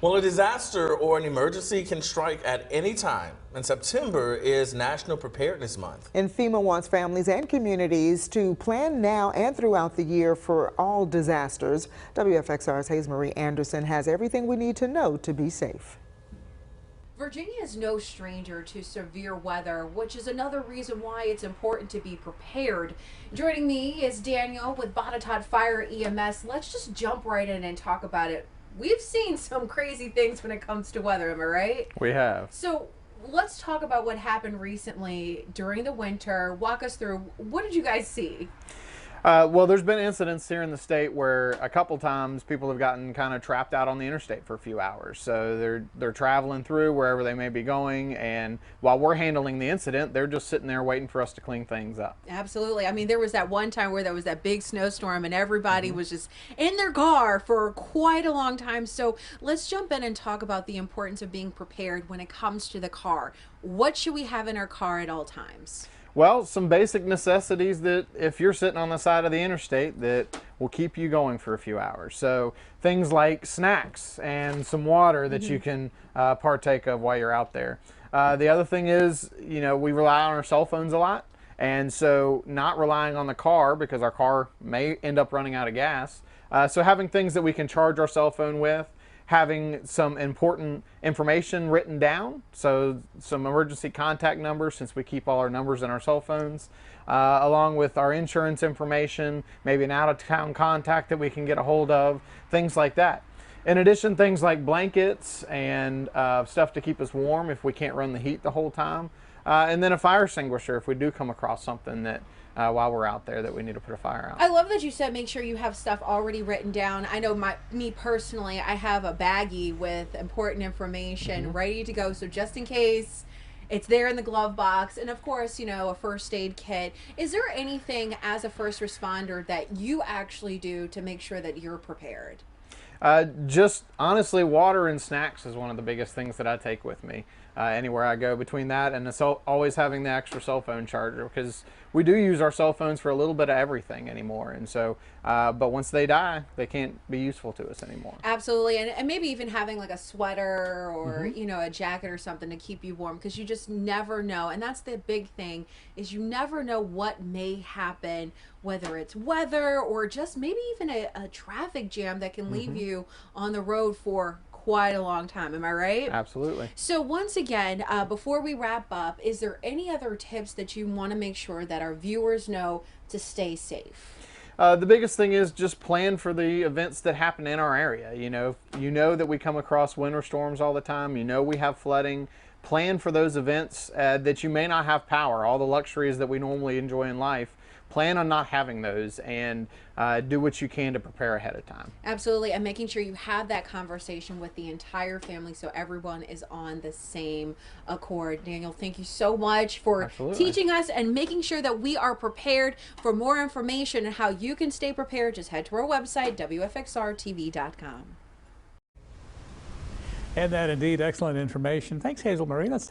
Well, a disaster or an emergency can strike at any time, and September is National Preparedness Month. And FEMA wants families and communities to plan now and throughout the year for all disasters. WFXR's Hazelmarie Anderson has everything we need to know to be safe. Virginia is no stranger to severe weather, which is another reason why it's important to be prepared. Joining me is Daniel with Botetourt Fire EMS. Let's just jump right in and talk about it. We've seen some crazy things when it comes to weather, am I right? We have. So let's talk about what happened recently during the winter. Walk us through, what did you guys see? Well, there's been incidents here in the state where a couple times people have gotten kind of trapped out on the interstate for a few hours. So they're traveling through wherever they may be going, and while we're handling the incident, they're just sitting there waiting for us to clean things up. Absolutely. I mean, there was that one time where there was that big snowstorm and everybody was just in their car for quite a long time. So let's jump in and talk about the importance of being prepared when it comes to the car. What should we have in our car at all times? Well, some basic necessities that if you're sitting on the side of the interstate that will keep you going for a few hours. So things like snacks and some water that you can partake of while you're out there. The other thing is, you know, we rely on our cell phones a lot. And so not relying on the car because our car may end up running out of gas. So having things that we can charge our cell phone with, having some important information written down, so some emergency contact numbers since we keep all our numbers in our cell phones, along with our insurance information, maybe an out-of-town contact that we can get a hold of, things like that. In addition, things like blankets and stuff to keep us warm if we can't run the heat the whole time, and then a fire extinguisher if we do come across something that while we're out there that we need to put a fire out. I love that you said make sure you have stuff already written down. I know me personally, I have a baggie with important information ready to go. So just in case, it's there in the glove box. And of course, you know, a first aid kit. Is there anything as a first responder that you actually do to make sure that you're prepared? Just honestly, water and snacks is one of the biggest things that I take with me anywhere I go. Between that and always having the extra cell phone charger, because we do use our cell phones for a little bit of everything anymore. And so, but once they die, they can't be useful to us anymore. Absolutely. And maybe even having like a sweater or, you know, a jacket or something to keep you warm, because you just never know. And that's the big thing, is you never know what may happen, whether it's weather or just maybe even a traffic jam that can leave you on the road for quite a long time. Am I right? Absolutely. So once again, before we wrap up, is there any other tips that you want to make sure that our viewers know to stay safe? The biggest thing is just plan for the events that happen in our area. You know that we come across winter storms all the time. You know we have flooding. Plan for those events that you may not have power, all the luxuries that we normally enjoy in life. Plan on not having those, and do what you can to prepare ahead of time. Absolutely, and making sure you have that conversation with the entire family so everyone is on the same accord. Daniel, thank you so much for teaching us and making sure that we are prepared. For more information on how you can stay prepared, just head to our website, WFXRTV.com. And that indeed excellent information. Thanks, Hazelmarie. Let's take